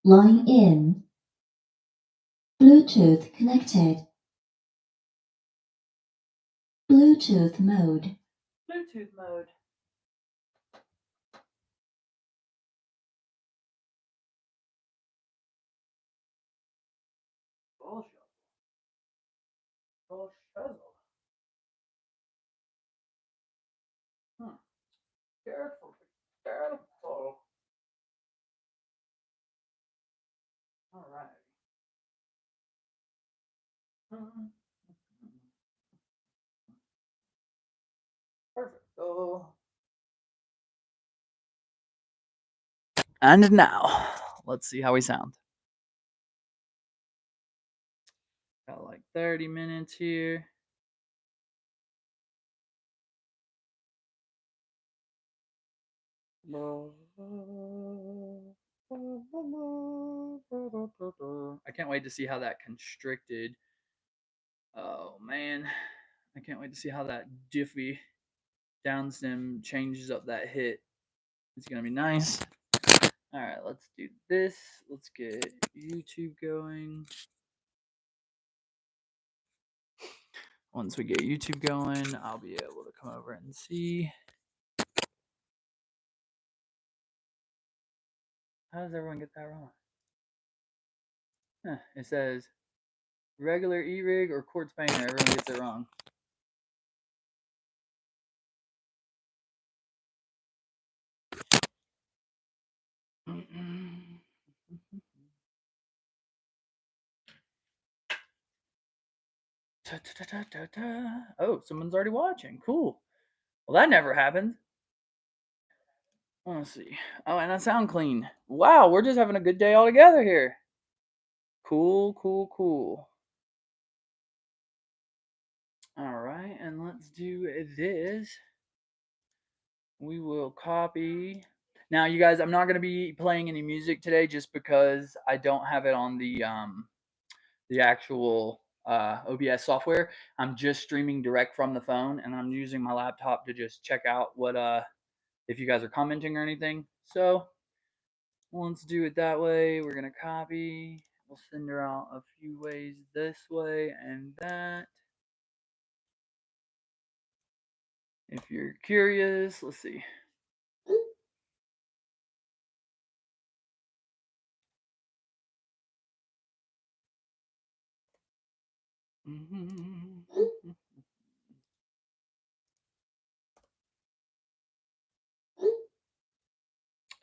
Line in. Bluetooth connected. Bluetooth mode. Bluetooth mode. Bullshit. Bullshit. Careful. Careful. All right. Perfect. And now, let's see how we sound. Got like 30 minutes here. I can't wait to see how that constricted. Oh man, I can't wait to see how that Diffie downstem changes up that hit. It's gonna be nice. All right, let's do this. Let's get YouTube going. Once we get YouTube going, I'll be able to come over and see. How does everyone get that wrong? Huh, it says regular E-rig or quartz painter. Everyone gets it wrong. Oh, someone's already watching. Cool. Well, that never happened. Let's see. Oh, and I sound clean. Wow, we're just having a good day all together here. Cool, cool, cool. All right, and let's do this. We will copy. Now, you guys, I'm not going to be playing any music today just because I don't have it on the actual OBS software. I'm just streaming direct from the phone, and I'm using my laptop to just check out what if you guys are commenting or anything. So let's do it that way. We're gonna copy. We'll send her out a few ways this way and that. If you're curious, let's see.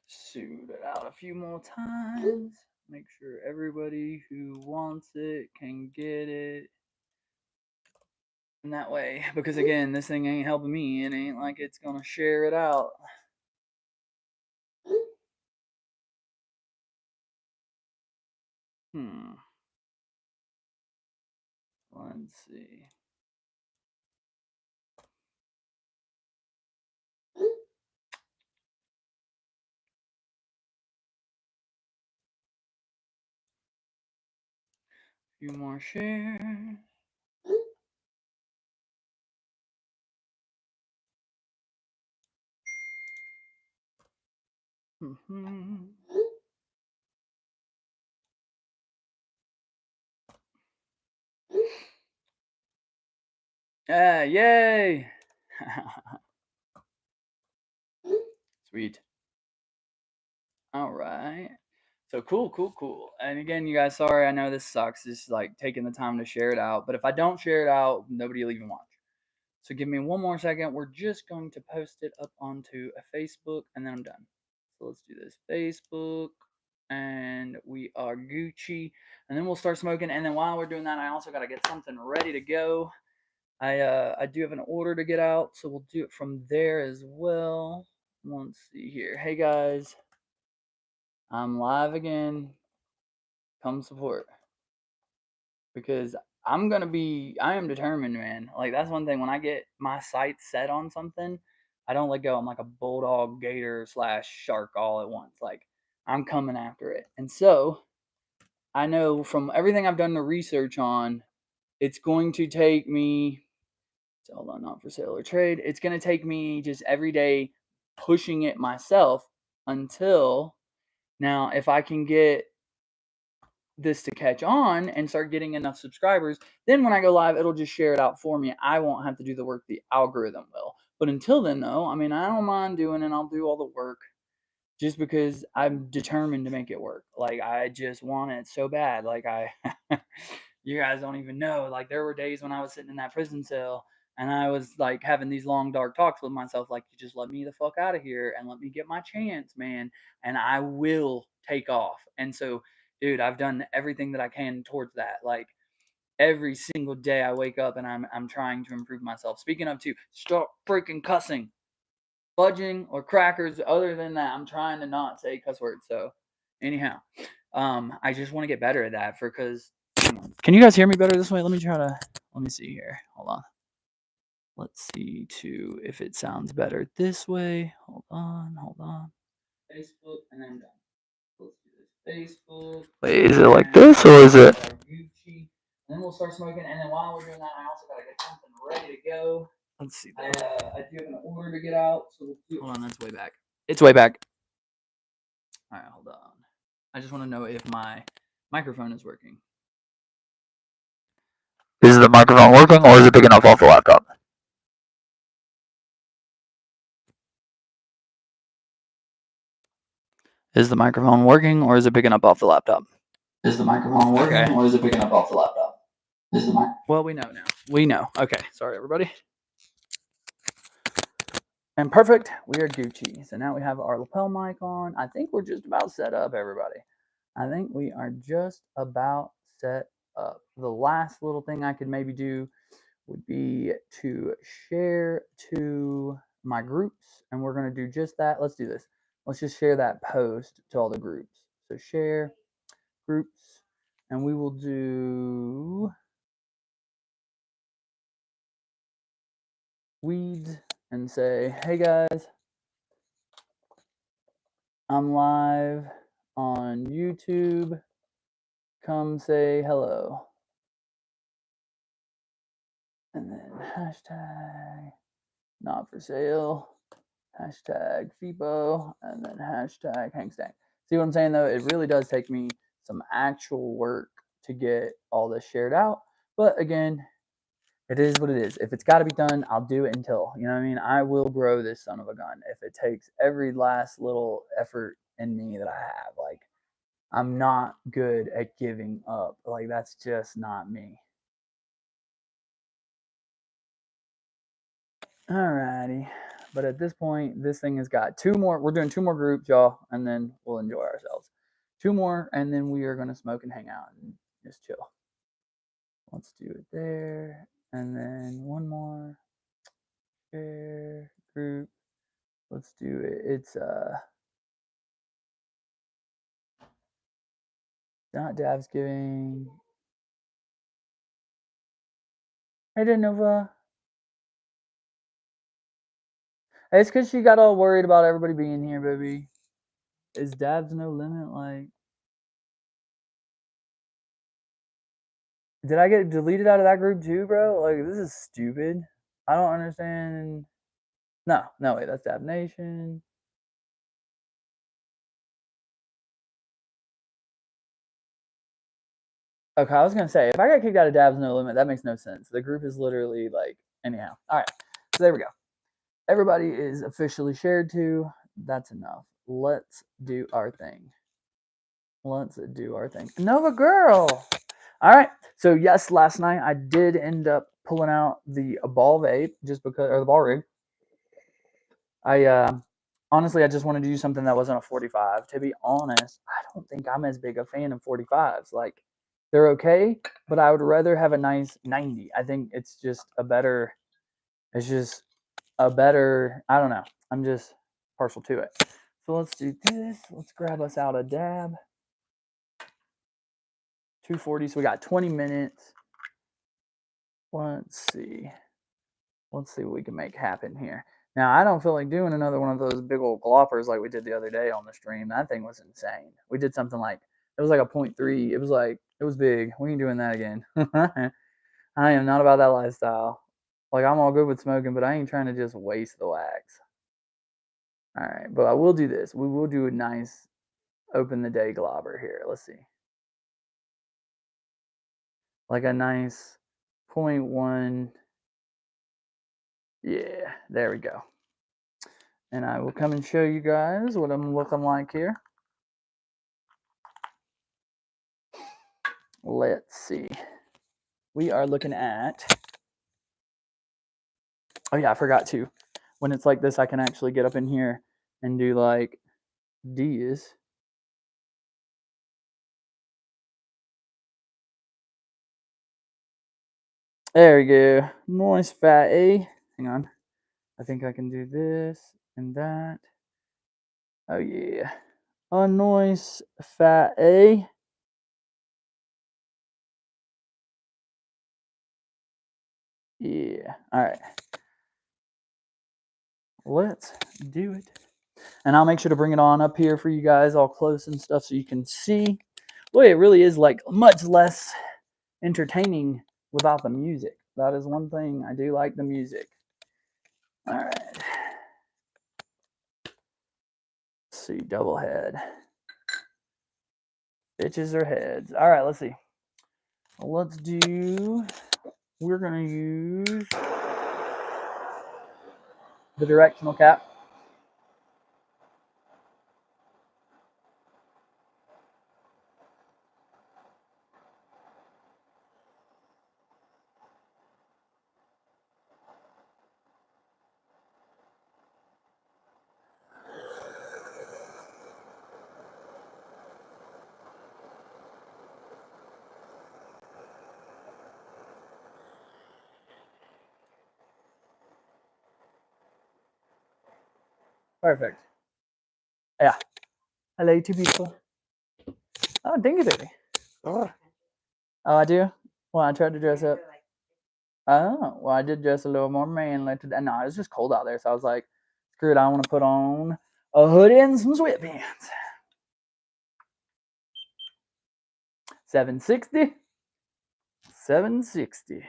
Shoot it out a few more times. Make sure everybody who wants it can get it. And that way, because again, this thing ain't helping me. It ain't like it's gonna share it out. Let's see. A few more shares. Yay! Sweet. All right. So cool. And again, you guys, sorry, I know this sucks. Just like taking the time to share it out. But if I don't share it out, nobody will even watch. So give me one more second. We're just going to post it up onto a Facebook, and then I'm done. So let's do this Facebook, and we are Gucci, and then we'll start smoking. And then while we're doing that, I also got to get something ready to go. I do have an order to get out, so we'll do it from there as well. Let's see here. Hey guys, I'm live again. Come support because I am determined, man. Like that's one thing. When I get my sights set on something, I don't let go. I'm like a bulldog, gator slash shark all at once. Like I'm coming after it. And so I know from everything I've done the research on, it's going to take me. Hold on, not for sale or trade. It's going to take me just every day pushing it myself until now. If I can get this to catch on and start getting enough subscribers, then when I go live, it'll just share it out for me. I won't have to do the work, the algorithm will. But until then, though, I mean, I don't mind doing it. I'll do all the work just because I'm determined to make it work. Like, I just want it so bad. Like, you guys don't even know. Like, there were days when I was sitting in that prison cell and I was like having these long, dark talks with myself, like, you just let me the fuck out of here and let me get my chance, man. And I will take off. And so, dude, I've done everything that I can towards that. Like, every single day I wake up and I'm trying to improve myself. Speaking of, too, stop freaking cussing, fudging, or crackers. Other than that, I'm trying to not say cuss words. So, anyhow, I just want to get better at that because. Can you guys hear me better this way? Let me see here. Hold on. Let's see too if it sounds better this way. Hold on. Facebook and then done. Let's do this. Facebook. Wait, is it like this or is it? Gucci. And then we'll start smoking. And then while we're doing that, I also gotta get something ready to go. Let's see. I do have an order to get out. So hold on, that's way back. It's way back. All right, hold on. I just want to know if my microphone is working. Is the microphone working or is it picking up off the laptop? Is the microphone working or is it picking up off the laptop? Is the microphone working or is it picking up off the laptop? Well, we know now. We know. Okay. Sorry, everybody. And perfect. We are Gucci. So now we have our lapel mic on. I think we're just about set up, everybody. I think we are just about set up. The last little thing I could maybe do would be to share to my groups. And we're going to do just that. Let's do this. Let's just share that post to all the groups. So share groups. And we will do weeds and say, hey guys, I'm live on YouTube. Come say hello. And then hashtag not for sale, hashtag FIPO, and then hashtag Hangstang. See what I'm saying though? It really does take me some actual work to get all this shared out. But again, it is what it is. If it's got to be done, I'll do it until, you know what I mean? I will grow this son of a gun if it takes every last little effort in me that I have. Like, I'm not good at giving up. Like, that's just not me. Alrighty. But at this point, this thing has got two more. We're doing two more groups, y'all, and then we'll enjoy ourselves. Two more, and then we are going to smoke and hang out and just chill. Let's do it there. And then one more. Share group. Let's do it. It's not Dabs giving. Hey, Nova. It's because she got all worried about everybody being here, baby. Is Dabs no limit? Like, did I get deleted out of that group too, bro? Like, this is stupid. I don't understand. No, wait, that's Dab Nation. Okay, I was gonna say, if I got kicked out of Dabs No Limit, that makes no sense. The group is literally like, anyhow. All right, so there we go. Everybody is officially shared to. That's enough. Let's do our thing. Nova girl. All right. So yes, last night I did end up pulling out the ball vape just because, or the ball rig. I honestly, I just wanted to do something that wasn't a 45. To be honest, I don't think I'm as big a fan of 45s. Like, they're okay, but I would rather have a nice 90. I think it's just a better. It's just a better. I don't know. I'm just partial to it. So let's do this. Let's grab us out a dab. 240. So we got 20 minutes. Let's see what we can make happen here. Now, I don't feel like doing another one of those big old gloppers like we did the other day on the stream. That thing was insane. We did something like, it was like a 0.3. It was big. We ain't doing that again. I am not about that lifestyle. Like, I'm all good with smoking, but I ain't trying to just waste the wax. All right, but I will do this. We will do a nice open the day globber here. Let's see. like a nice 0.1. Yeah, there we go. And I will come and show you guys what I'm looking like here. Let's see. We are looking at, oh yeah, I forgot to. When it's like this, I can actually get up in here and do like D's. There we go. Nice fat A. Hang on. I think I can do this and that. Oh yeah. A nice fat A. Yeah. All right. Let's do it. And I'll make sure to bring it on up here for you guys all close and stuff so you can see. Boy, it really is like much less entertaining without the music. That is one thing. I do like the music. All right. Let's see, double head. Bitches or heads. All right, let's see. Let's do, we're going to use the directional cap. Perfect. Yeah. Hello, two people. Oh, dingy baby. Oh, I do? Well, I tried to dress up. Oh, well, I did dress a little more manly today. No, it's just cold out there, so I was like, screw it, I want to put on a hoodie and some sweatpants. 760. 760.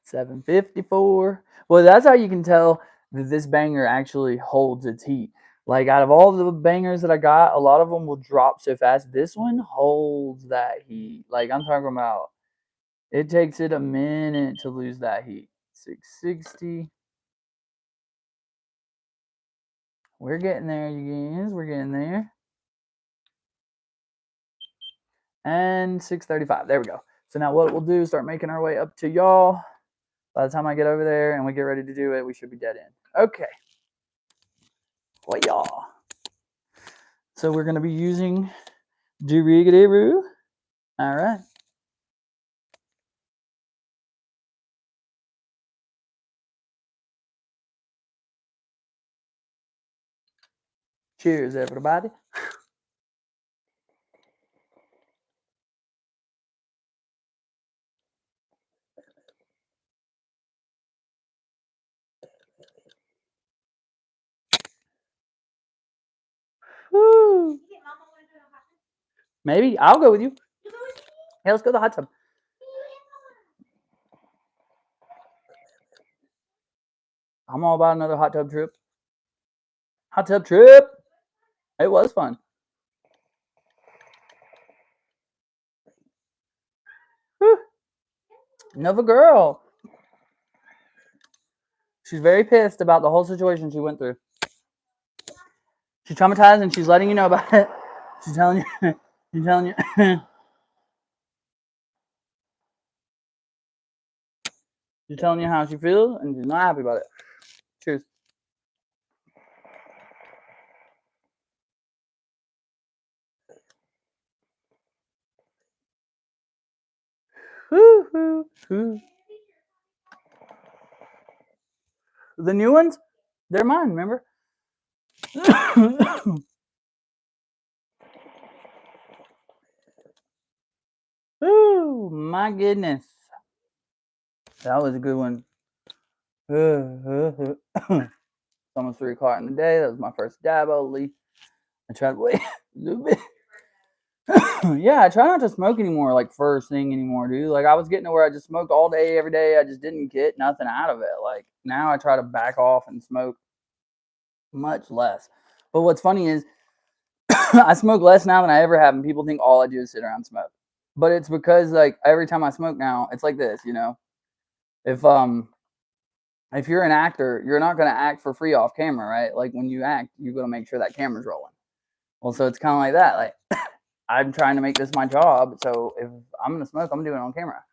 754. Well, that's how you can tell that this banger actually holds its heat. Like, out of all the bangers that I got, a lot of them will drop so fast. This one holds that heat. Like, I'm talking about, it takes it a minute to lose that heat. 660. We're getting there, you guys. We're getting there. And 635. There we go. So now what we'll do is start making our way up to y'all. By the time I get over there and we get ready to do it, we should be dead in. Okay. Well, y'all. So we're going to be using Doo-Riggedy-Roo. All right. Cheers, everybody. Woo. Maybe. I'll go with you. Yeah, let's go to the hot tub. I'm all about another hot tub trip. Hot tub trip. It was fun. Woo. Another girl. She's very pissed about the whole situation she went through. She's traumatized and she's letting you know about it. She's telling you. She's telling you. She's telling you how she feels and she's not happy about it. Cheers. Woo, woo, woo. The new ones, they're mine, remember? Oh, my goodness. That was a good one. It's almost 3 o'clock in the day. That was my first dab. Only I tried to wait a little bit. Yeah, I try not to smoke anymore, like first thing anymore, dude. Like I was getting to where I just smoked all day, every day. I just didn't get nothing out of it. Like now I try to back off and smoke much less. But what's funny is I smoke less now than I ever have, and people think all I do is sit around and smoke. But it's because like every time I smoke now, it's like this, you know. If you're an actor, you're not gonna act for free off camera, right? Like when you act, you're gonna make sure that camera's rolling. Well, so it's kind of like that. Like I'm trying to make this my job, so if I'm gonna smoke, I'm doing it on camera.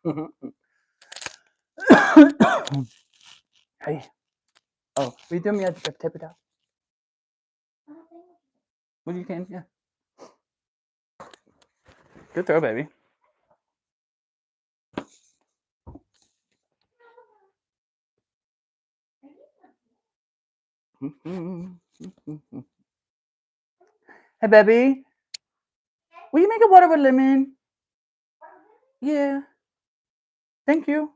Hey, oh, will you do me a tip it out? Well, you can, yeah. Good throw, baby. Hey, baby. Will you make a water with lemon? Yeah. Thank you.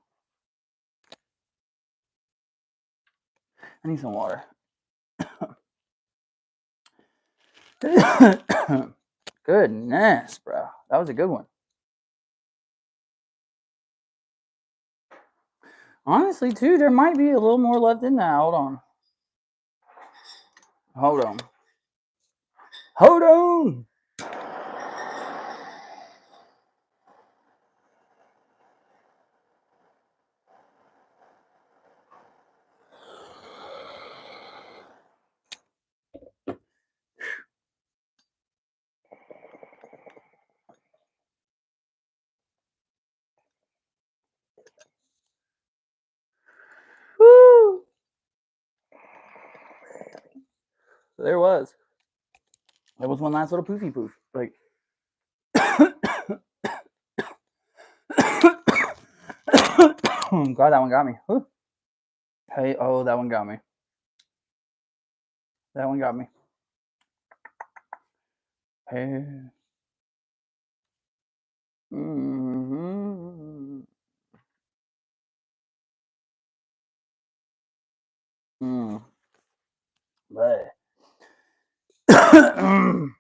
I need some water. Goodness, bro. That was a good one. Honestly, too, there might be a little more left in that. Hold on. Hold on. Hold on. Woo. So there was. There was one last little poofy poof. Like. God, that one got me. Whew. Hey, oh, that one got me. That one got me. Hey. Mm-hmm. Mm. But I'm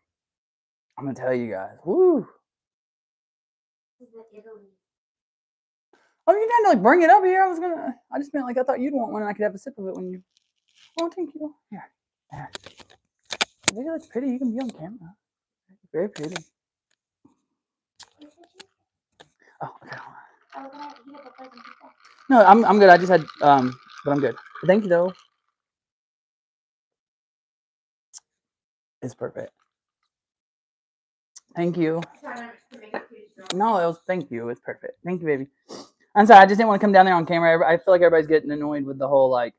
gonna tell you guys. Woo. Oh, you didn't like bring it up here. I just meant like I thought you'd want one and I could have a sip of it when you. Oh, thank you. Here. Here. Look, that's pretty. You can be on camera. Very pretty. Oh, okay. No, I'm good. I just had but I'm good. Thank you though. It's perfect. Thank you. No, it was thank you. It's perfect. Thank you, baby. I'm sorry. I just didn't want to come down there on camera. I feel like everybody's getting annoyed with the whole like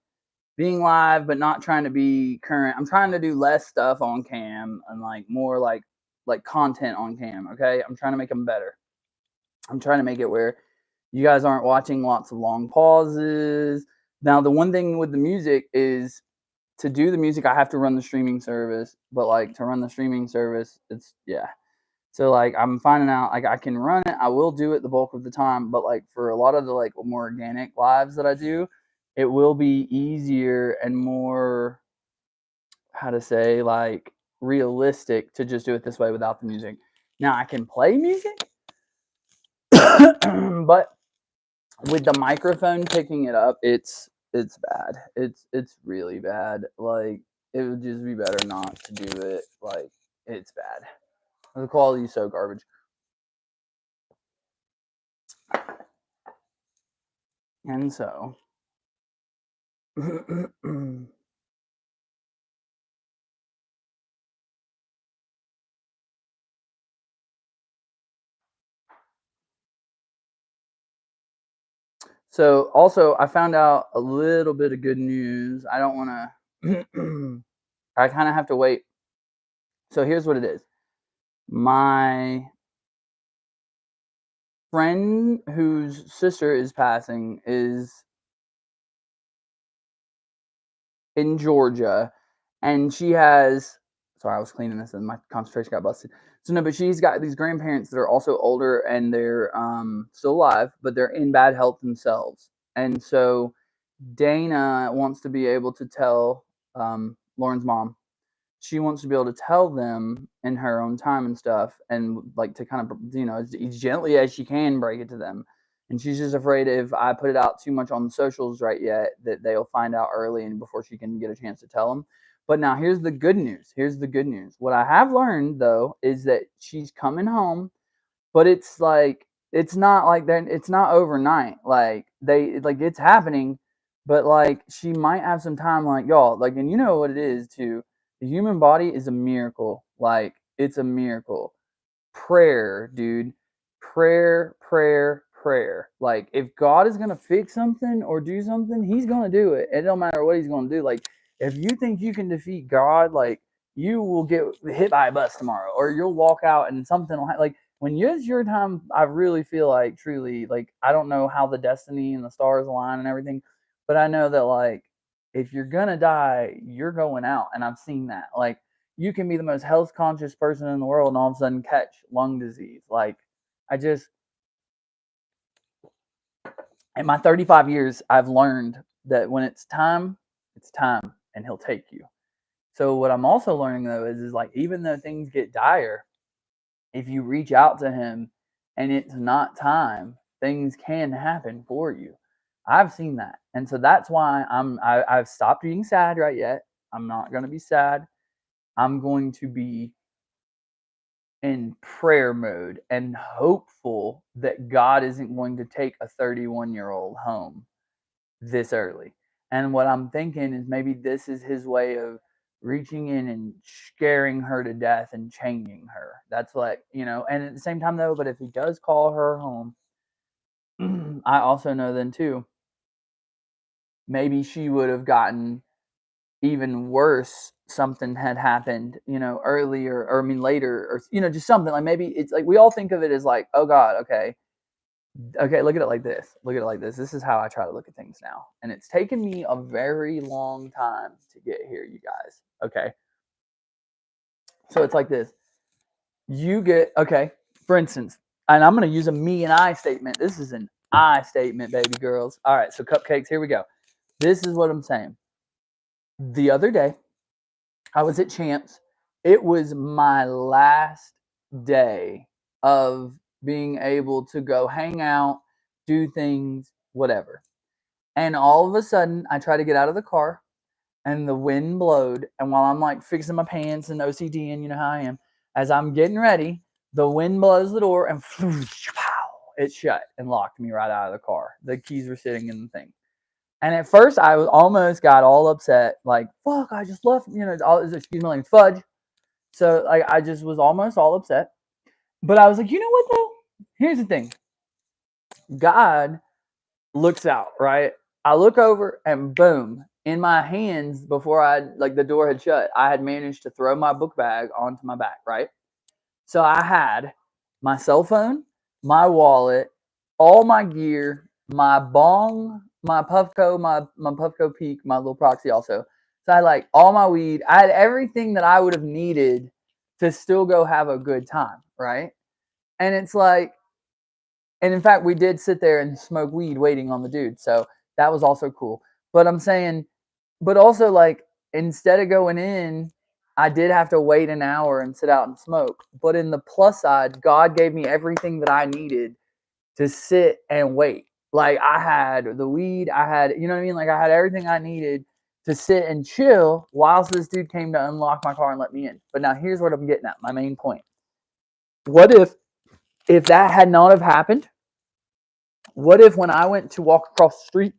being live, but not trying to be current. I'm trying to do less stuff on cam and like more like content on cam. Okay, I'm trying to make them better. I'm trying to make it where you guys aren't watching lots of long pauses. Now, the one thing with the music is to do the music, I have to run the streaming service. But like to run the streaming service, it's yeah. So like I'm finding out like I can run it. I will do it the bulk of the time, but like for a lot of the like more organic lives that I do, it will be easier and more how to say like realistic to just do it this way without the music. Now I can play music, but with the microphone picking it up, it's bad. It's really bad. Like it would just be better not to do it. Like it's bad. The quality is so garbage. And so so also I found out a little bit of good news. I don't want to I kind of have to wait. So here's what it is. My friend whose sister is passing is in Georgia, and she has. Sorry, I was cleaning this and my concentration got busted. So no, but she's got these grandparents that are also older and they're still alive, but they're in bad health themselves. And so Dana wants to be able to tell Lauren's mom. She wants to be able to tell them in her own time and stuff, and like to kind of as gently as she can break it to them. And she's just afraid if I put it out too much on the socials right yet that they'll find out early and before she can get a chance to tell them. But now here's the good news. Here's the good news. What I have learned though is that she's coming home, but it's like it's not like that. It's not overnight. Like it's happening, but like she might have some time. Like y'all, like, and you know what it is too. The human body is a miracle. Like it's a miracle. Prayer, dude. Prayer, prayer, prayer. Like if God is gonna fix something or do something, He's gonna do it. It don't matter what He's gonna do. Like if you think you can defeat God, like you will get hit by a bus tomorrow, or you'll walk out and something will like when it's your time. I really feel like truly, like I don't know how the destiny and the stars align and everything, but I know that like if you're gonna die, you're going out, and I've seen that. Like you can be the most health conscious person in the world and all of a sudden catch lung disease. Like I just, in my 35 years, I've learned that when it's time, and He'll take you. So what I'm also learning though is like, even though things get dire, if you reach out to Him and it's not time, things can happen for you. I've seen that. And so that's why I've stopped being sad right yet. I'm not going to be sad. I'm going to be in prayer mode and hopeful that God isn't going to take a 31-year-old home this early. And what I'm thinking is maybe this is His way of reaching in and scaring her to death and changing her. That's like, and at the same time though, but if He does call her home, I also know then too, maybe she would have gotten even worse. Something had happened, earlier, or I mean later, or just something like maybe it's like we all think of it as like, oh God, okay, look at it like this. This is how I try to look at things now, and it's taken me a very long time to get here, you guys. Okay, so it's like this. You get for instance, and I'm going to use a me and I statement. This is an I statement, baby girls. All right, so cupcakes, here we go. This is what I'm saying. The other day, I was at Champs. It was my last day of being able to go hang out, do things, whatever. And all of a sudden, I try to get out of the car, and the wind blowed. And while I'm like fixing my pants and OCD, and you know how I am, as I'm getting ready, the wind blows the door and it shut and locked me right out of the car. The keys were sitting in the thing. And at first, I was almost got all upset, like, fuck, I just left, excuse me, like fudge. So like, I just was almost all upset. But I was like, you know what, though? Here's the thing. God looks out, right? I look over and boom, in my hands, before the door had shut, I had managed to throw my book bag onto my back, right? So I had my cell phone, my wallet, all my gear, my bong, my Puffco, my Puffco Peak, my little proxy also. So I had like all my weed. I had everything that I would have needed to still go have a good time, right? And it's like, and in fact, we did sit there and smoke weed waiting on the dude. So that was also cool. But I'm saying, but also like, instead of going in, I did have to wait an hour and sit out and smoke. But in the plus side, God gave me everything that I needed to sit and wait. Like I had the weed, I had, you know what I mean? Like I had everything I needed to sit and chill whilst this dude came to unlock my car and let me in. But now here's what I'm getting at, my main point. What if that had not have happened? What if when I went to walk across the street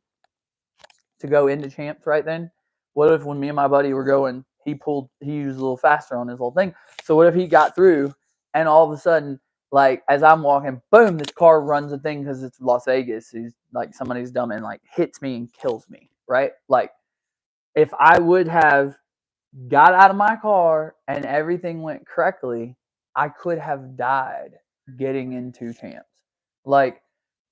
to go into Champs right then, what if when me and my buddy were going, he used a little faster on his little thing. So what if he got through and all of a sudden, like as I'm walking, boom, this car runs a thing because it's Las Vegas. He's like somebody's dumb and like hits me and kills me, right? Like if I would have got out of my car and everything went correctly, I could have died getting into Champs. Like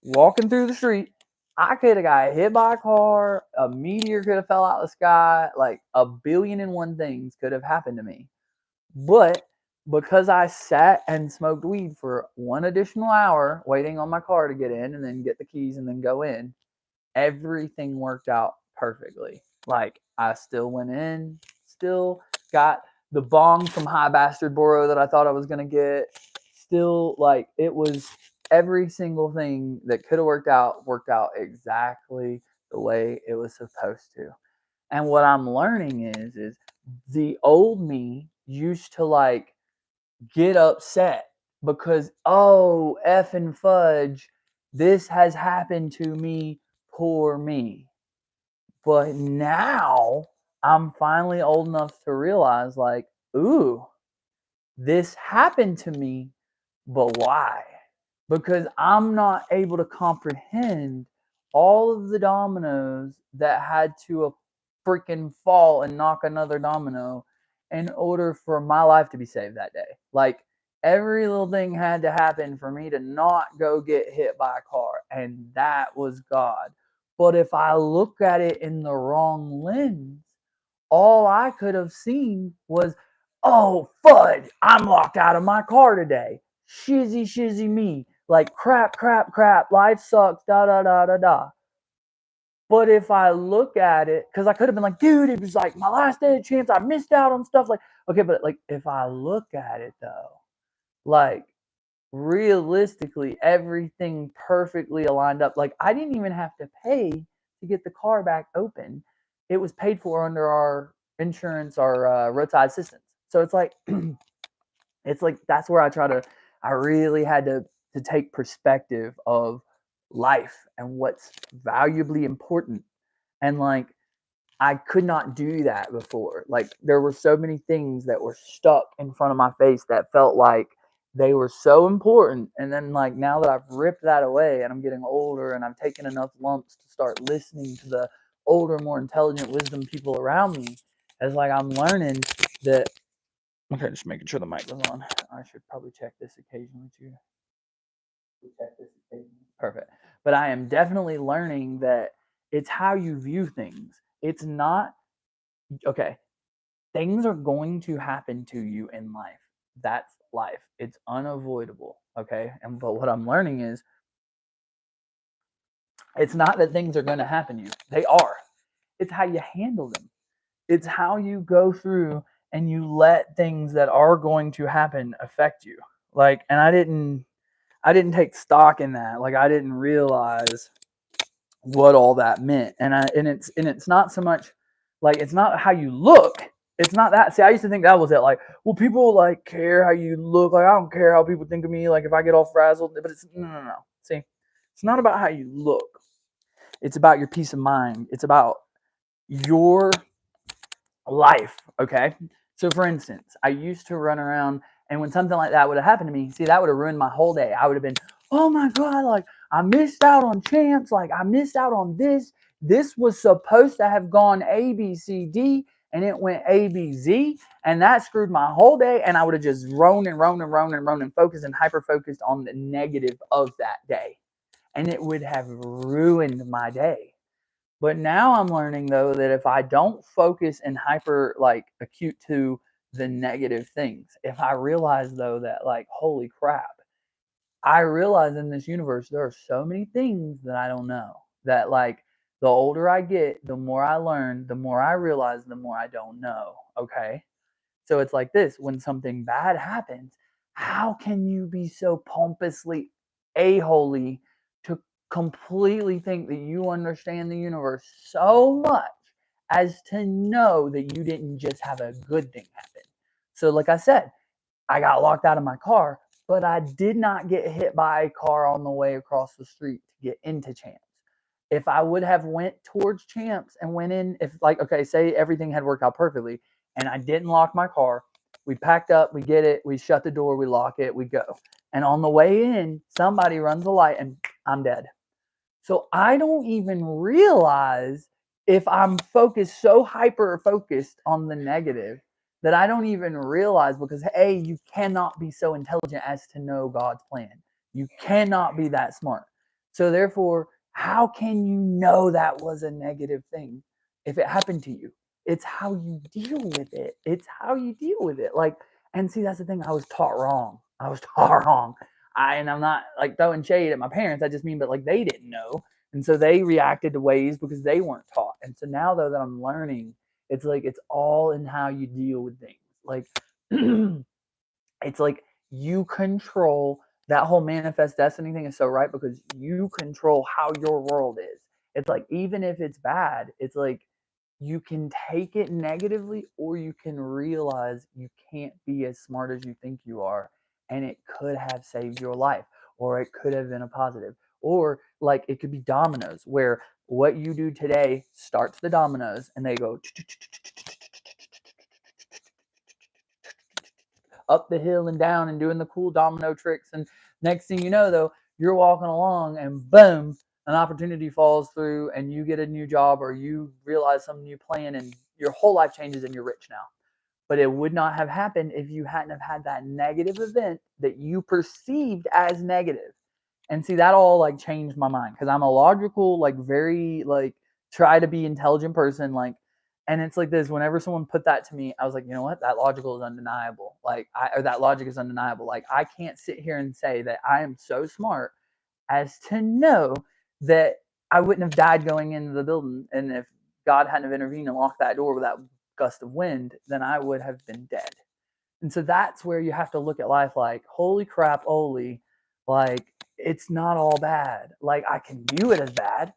walking through the street, I could have got hit by a car, a meteor could have fell out of the sky, like a billion and one things could have happened to me. But because I sat and smoked weed for one additional hour, waiting on my car to get in and then get the keys and then go in, everything worked out perfectly. Like I still went in, still got the bong from High Bastard Boro that I thought I was gonna get. Still, like it was every single thing that could have worked out exactly the way it was supposed to. And what I'm learning is the old me used to like get upset because, oh, F and fudge, this has happened to me, poor me. But now I'm finally old enough to realize, like, ooh, this happened to me, but why? Because I'm not able to comprehend all of the dominoes that had to freaking fall and knock another domino in order for my life to be saved that day. Like, every little thing had to happen for me to not go get hit by a car, and that was God. But if I look at it in the wrong lens, all I could have seen was, oh, fudge, I'm locked out of my car today. Shizzy me. Like, crap. Life sucks, da. But if I look at it, because I could have been like, dude, it was like my last day of chance. I missed out on stuff. Like, okay, but like, if I look at it though, like, realistically, everything perfectly aligned up. Like, I didn't even have to pay to get the car back open. It was paid for under our insurance, our roadside assistance. So it's like, that's where I really had to take perspective of life and what's valuably important. And like, I could not do that before. Like, there were so many things that were stuck in front of my face that felt like they were so important. And then, like, now that I've ripped that away and I'm getting older and I've taken enough lumps to start listening to the older, more intelligent wisdom people around me, it's like I'm learning that. Okay, just making sure the mic was on. I should probably check this occasionally too. Perfect. But I am definitely learning that it's how you view things. It's not, okay, things are going to happen to you in life. That's life. It's unavoidable. Okay. But what I'm learning is it's not that things are going to happen to you. They are. It's how you handle them. It's how you go through and you let things that are going to happen affect you. Like, and I didn't take stock in that. Like, I didn't realize what all that meant. And it's not so much like, it's not how you look. It's not that. See, I used to think that was it. Like, well, people like care how you look. Like, I don't care how people think of me. Like, if I get all frazzled, but it's no. See, it's not about how you look. It's about your peace of mind. It's about your life. Okay. So for instance, I used to run around, and when something like that would have happened to me, see, that would have ruined my whole day. I would have been, oh my God, like, I missed out on champs. Like, I missed out on this. This was supposed to have gone A, B, C, D, and it went A, B, Z. And that screwed my whole day. And I would have just roamed and focused and hyper focused on the negative of that day. And it would have ruined my day. But now I'm learning though that if I don't focus and hyper like acute to the negative things, if I realize though that, like, holy crap, I realize in this universe there are so many things that I don't know. That, like, the older I get, the more I learn, the more I realize, the more I don't know. Okay. So it's like this: when something bad happens, how can you be so pompously a-holy to completely think that you understand the universe so much as to know that you didn't just have a good thing happen? So, like I said, I got locked out of my car, but I did not get hit by a car on the way across the street to get into Champs. If I would have went towards Champs and went in, if, like, okay, say everything had worked out perfectly and I didn't lock my car, we packed up, we get it, we shut the door, we lock it, we go. And on the way in, somebody runs the light and I'm dead. So I don't even realize, if I'm focused, so hyper focused on the negative, that I don't even realize, because A, you cannot be so intelligent as to know God's plan. You cannot be that smart. So therefore, how can you know that was a negative thing if it happened to you? It's how you deal with it. It's how you deal with it. Like, and see, that's the thing. I was taught wrong. And I'm not like throwing shade at my parents. I just mean, but like, they didn't know. And so they reacted to ways because they weren't taught. And so now though that I'm learning, it's like, it's all in how you deal with things. Like, it's like you control that whole manifest destiny thing is so right, because you control how your world is. It's like, even if it's bad, it's like you can take it negatively, or you can realize you can't be as smart as you think you are, and it could have saved your life, or it could have been a positive, or like it could be dominoes, where what you do today starts the dominoes and they go up the hill and down and doing the cool domino tricks. And next thing you know, though, you're walking along and boom, an opportunity falls through and you get a new job, or you realize some new plan, and your whole life changes and you're rich now. But it would not have happened if you hadn't have had that negative event that you perceived as negative. And see, that all like changed my mind, because I'm a logical, like very like try to be intelligent person, like, and it's like this, whenever someone put that to me, I was like, you know what, that logical is undeniable, like or that logic is undeniable. Like, I can't sit here and say that I am so smart as to know that I wouldn't have died going into the building, and if God hadn't have intervened and locked that door with that gust of wind, then I would have been dead. And so that's where you have to look at life like, holy crap, Oli, like, it's not all bad. Like, I can view it as bad,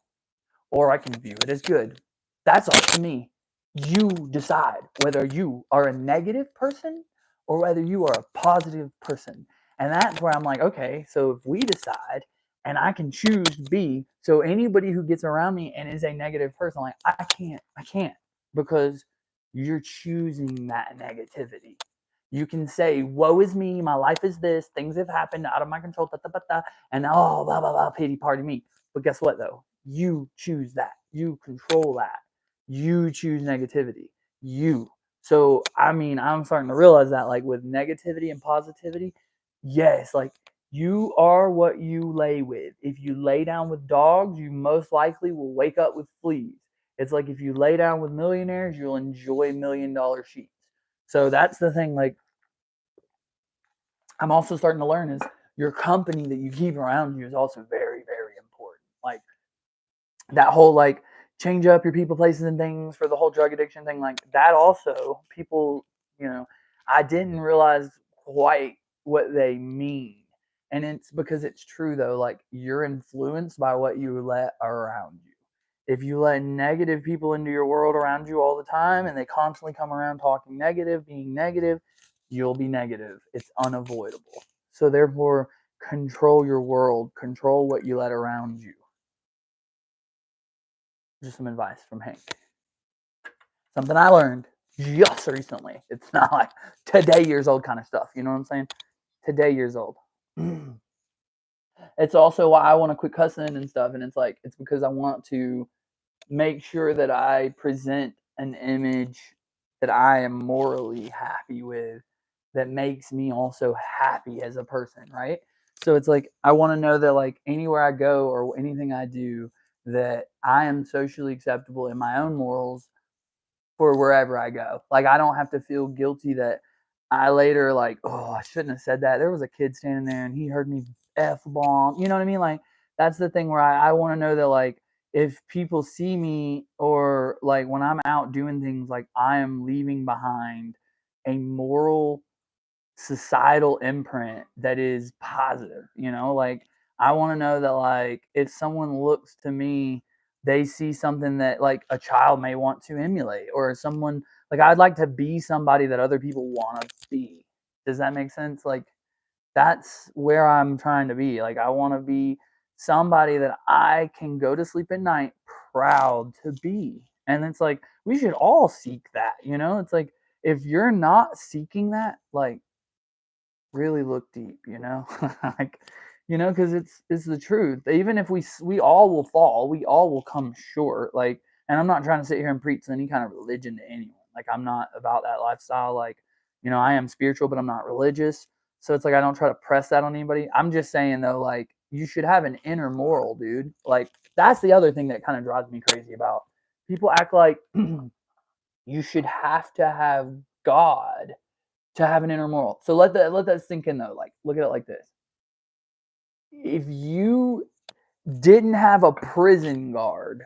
or I can view it as good. That's up to me. You decide whether you are a negative person or whether you are a positive person. And that's where I'm like, okay, so if we decide and I can choose to be, so anybody who gets around me and is a negative person, like, I can't, because you're choosing that negativity. You can say, woe is me, my life is this, things have happened out of my control, and oh, blah, blah, blah, pity party me. But guess what, though? You choose that. You control that. You choose negativity. You. So, I mean, I'm starting to realize that, like, with negativity and positivity, yes, like, you are what you lay with. If you lay down with dogs, you most likely will wake up with fleas. It's like if you lay down with millionaires, you'll enjoy $1 million sheets. So that's the thing. Like, I'm also starting to learn is your company that you keep around you is also very, very important. Like, that whole like change up your people, places, and things for the whole drug addiction thing, like that also, people, I didn't realize quite what they mean. And it's because it's true though, like, you're influenced by what you let around you. If you let negative people into your world around you all the time, and they constantly come around talking negative, being negative, you'll be negative. It's unavoidable. So therefore, control your world, control what you let around you. Just some advice from Hank. Something I learned just recently. It's not like today years old kind of stuff. You know what I'm saying? Today years old. It's also why I want to quit cussing and stuff. And it's like, it's because I want to make sure that I present an image that I am morally happy with, that makes me also happy as a person, right? So it's like, I want to know that, like, anywhere I go or anything I do, that I am socially acceptable in my own morals for wherever I go. Like, I don't have to feel guilty that I later, like, oh, I shouldn't have said that. There was a kid standing there and he heard me F-bomb. You know what I mean? Like, that's the thing where I want to know that, like, if people see me, or like when I'm out doing things, like, I am leaving behind a moral societal imprint that is positive, like, I want to know that, like, if someone looks to me, they see something that, like, a child may want to emulate, or someone, like, I'd like to be somebody that other people want to be. Does that make sense? Like, that's where I'm trying to be. Like, I want to be somebody that I can go to sleep at night proud to be. And it's like, we should all seek that, it's like, if you're not seeking that, like, really look deep, like, because it's the truth. Even if we all will fall, we all will come short. Like, and I'm not trying to sit here and preach any kind of religion to anyone. Like, I'm not about that lifestyle. Like, I am spiritual, but I'm not religious. So it's like, I don't try to press that on anybody. I'm just saying though, like, you should have an inner moral, dude. Like, that's the other thing that kind of drives me crazy about people act like you should have to have God to have an inner moral. So let that sink in though. Like, look at it like this. If you didn't have a prison guard,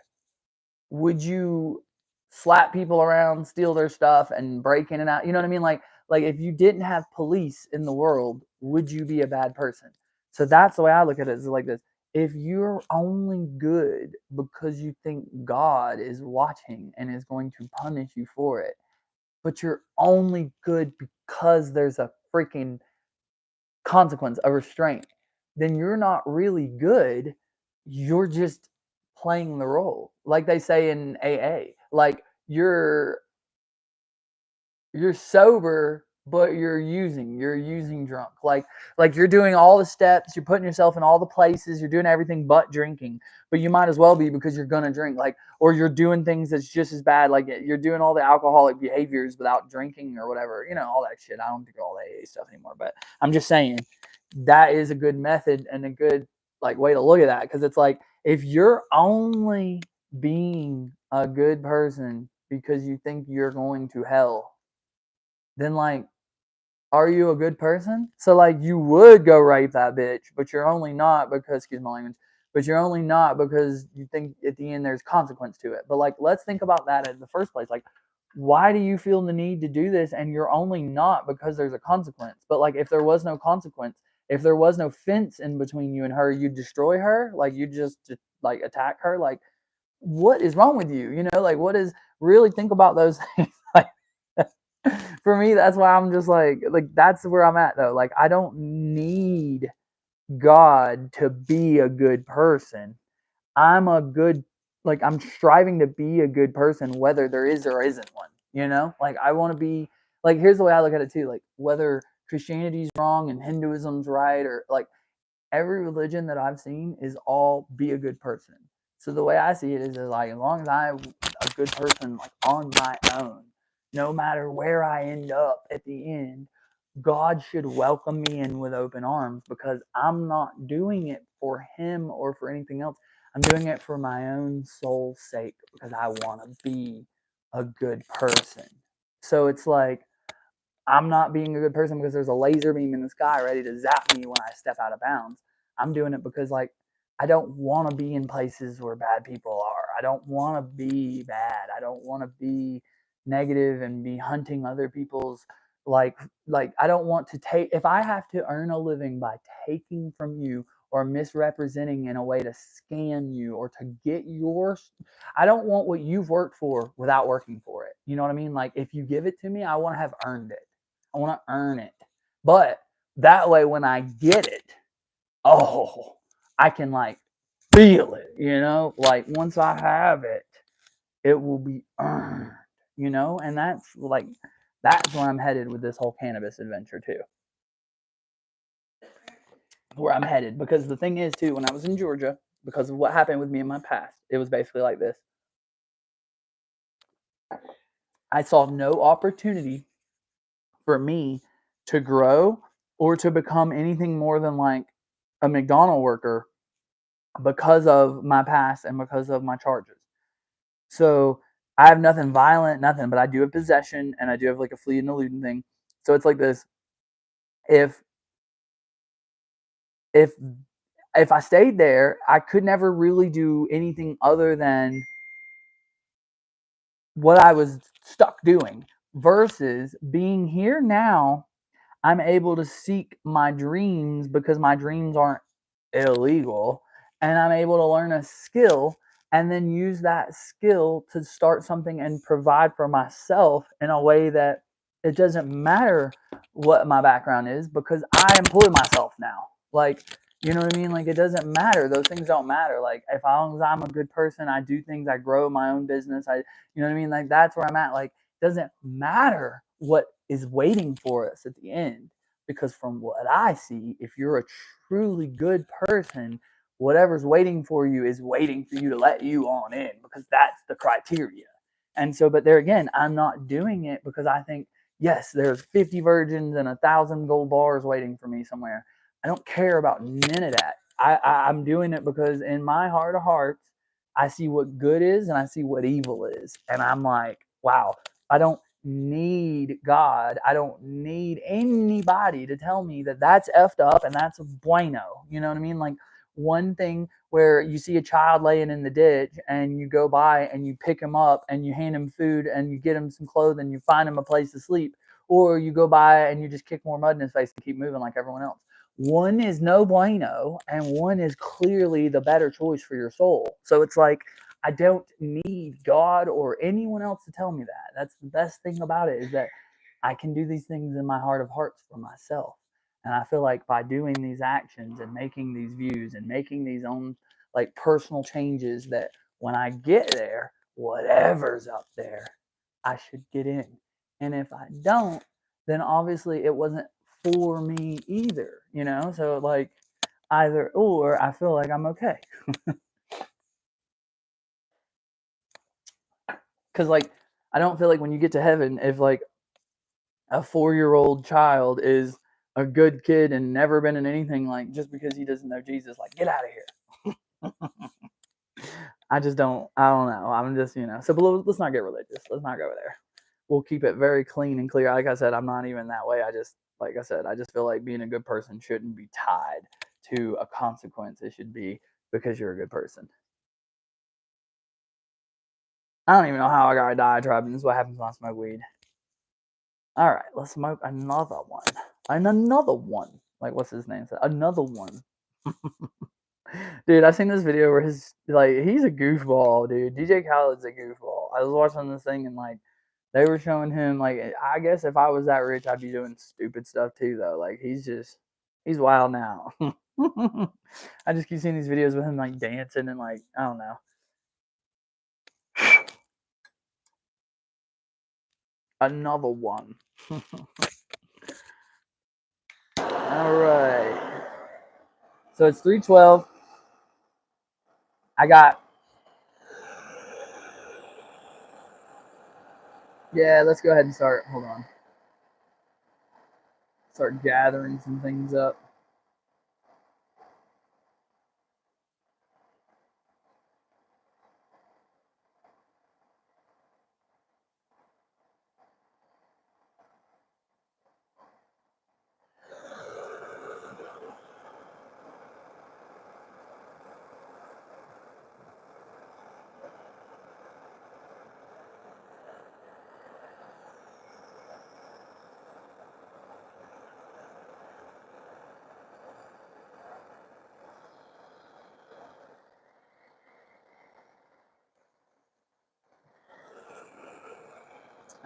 would you slap people around, steal their stuff, and break in and out? You know what I mean? Like if you didn't have police in the world, would you be a bad person? So that's the way I look at it, is like this. if you're only good because you think God is watching and is going to punish you for it, but you're only good because there's a freaking consequence, a restraint, then you're not really good. You're just playing the role. Like they say in AA, like you're sober, but you're using drunk. Like you're doing all the steps, you're putting yourself in all the places, you're doing everything but drinking. But you might as well be, because you're gonna drink. Like, or you're doing things that's just as bad. Like you're doing all the alcoholic behaviors without drinking or whatever. All that shit. I don't do all the AA stuff anymore. But I'm just saying that is a good method and a good way to look at that, because it's like, if you're only being a good person because you think you're going to hell, then are you a good person? So you would go rape that bitch, but you're only not because, excuse my language, but you're only not because you think at the end there's consequence to it. But let's think about that in the first place. Why do you feel the need to do this? And you're only not because there's a consequence. But if there was no consequence, if there was no fence in between you and her, you'd destroy her. You just attack her. What is wrong with you? What is, really think about those things. For me, that's why I'm just that's where I'm at though. I don't need God to be a good person. I'm a good, I'm striving to be a good person, whether there is or isn't one. I want to be, here's the way I look at it too. Whether Christianity's wrong and Hinduism's right, or every religion that I've seen is all be a good person. So the way I see it is as long as I'm a good person, on my own, no matter where I end up at the end, God should welcome me in with open arms, because I'm not doing it for him or for anything else. I'm doing it for my own soul's sake, because I want to be a good person. So it's I'm not being a good person because there's a laser beam in the sky ready to zap me when I step out of bounds. I'm doing it because I don't want to be in places where bad people are. I don't want to be bad. I don't want to be negative and be hunting other people's I don't want to take, if I have to earn a living by taking from you or misrepresenting in a way to scam you or to get I don't want what you've worked for without working for it. You know what I mean? If you give it to me, I want to have earned it. I want to earn it. But that way, when I get it, I can feel it, once I have it, it will be earned, and that's where I'm headed with this whole cannabis adventure too. Where I'm headed, because the thing is too, when I was in Georgia, because of what happened with me in my past, it was basically like this. I saw no opportunity for me to grow or to become anything more than a McDonald's worker because of my past and because of my charges. So I have nothing violent, nothing, but I do have possession and I do have a flee and eluding thing. So it's like this. If I stayed there, I could never really do anything other than what I was stuck doing, versus being here now. I'm able to seek my dreams because my dreams aren't illegal, and I'm able to learn a skill and then use that skill to start something and provide for myself in a way that it doesn't matter what my background is, because I employ myself now. You know what I mean? It doesn't matter. Those things don't matter. As long as I'm a good person, I do things, I grow my own business. You know what I mean? That's where I'm at. It doesn't matter what is waiting for us at the end, because from what I see, if you're a truly good person, whatever's waiting for you is waiting for you to let you on in, because that's the criteria. And so, but there again, I'm not doing it because I think, yes, there's 50 virgins and 1,000 gold bars waiting for me somewhere. I don't care about none of that. I'm doing it because in my heart of hearts, I see what good is and I see what evil is. And I'm like, wow, I don't need God. I don't need anybody to tell me that that's effed up and that's bueno. You know what I mean? One thing where you see a child laying in the ditch and you go by and you pick him up and you hand him food and you get him some clothes and you find him a place to sleep, or you go by and you just kick more mud in his face and keep moving like everyone else. one is no bueno and one is clearly the better choice for your soul. So it's like, I don't need God or anyone else to tell me that. That's the best thing about it, is that I can do these things in my heart of hearts for myself. And I feel like by doing these actions and making these views and making these own like personal changes, that when I get there, whatever's up there, I should get in. And if I don't, then obviously it wasn't for me either, you know? So like either or, I feel like I'm okay. Cuz like I don't feel like when you get to heaven, if like a 4-year-old child is a good kid and never been in anything, like just because he doesn't know Jesus, like get out of here. I don't know. I'm just, so but let's not get religious. Let's not go there. We'll keep it very clean and clear. Like I said, I'm not even that way. Like I said, I just feel like being a good person shouldn't be tied to a consequence. It should be because you're a good person. I don't even know how I got a diatribe, and this is what happens when I smoke weed. All right, let's smoke another one. And another one. Like, what's his name? Another one. Dude, I seen this video where he's a goofball, dude. DJ Khaled's a goofball. I was watching this thing and like they were showing him, like, I guess if I was that rich, I'd be doing stupid stuff too, though. Like he's wild now. I just keep seeing these videos with him like dancing and like, I don't know. Another one. All right. So it's 3:12. I got. Yeah, let's go ahead and start. Hold on. Start gathering some things up.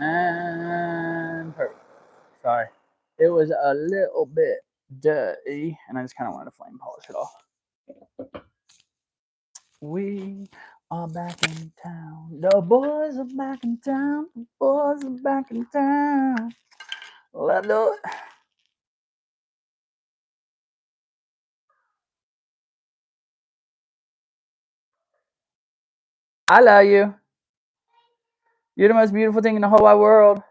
And perfect. Sorry. It was a little bit dirty, and I just kind of wanted to flame polish it off. We are back in town. The boys are back in town. The boys are back in town. Let's do it. I love you. You're the most beautiful thing in the whole wide world.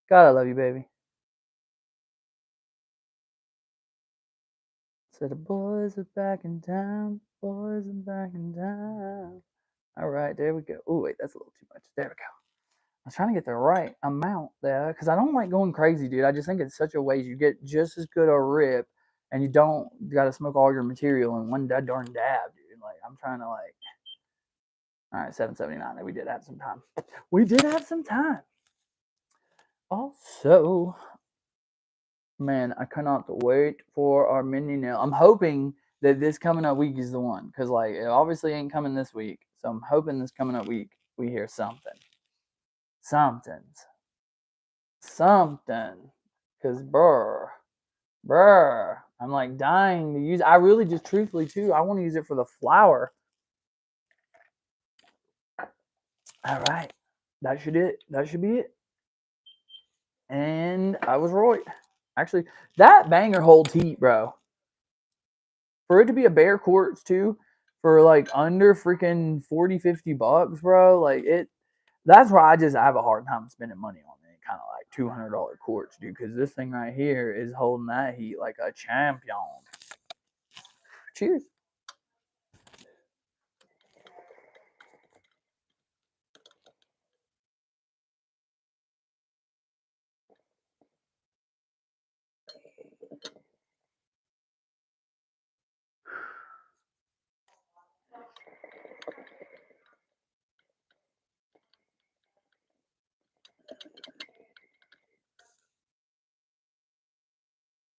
God, I love you, baby. So the boys are back in town. Boys are back in town. All right, there we go. Oh, wait, that's a little too much. There we go. I was trying to get the right amount there because I don't like going crazy, dude. I just think it's such a waste. You get just as good a rip, and you got to smoke all your material in one darn dab, dude. Like I'm trying to like. All right, 779. We did have some time. We did have some time. Also, man, I cannot wait for our mini nail. I'm hoping that this coming up week is the one, because like it obviously ain't coming this week. So I'm hoping this coming up week we hear something. Something. Cause bruh, I'm like dying to use. I really just truthfully too. I want to use it for the flower. All right, that should be it. And I was right. Actually, that banger holds heat, bro. For it to be a bare quartz too, for like under freaking 40, 50 bucks, bro. Like it. That's why I have a hard time spending money on it. Kind of like $200 quartz, dude. Because this thing right here is holding that heat like a champion. Cheers.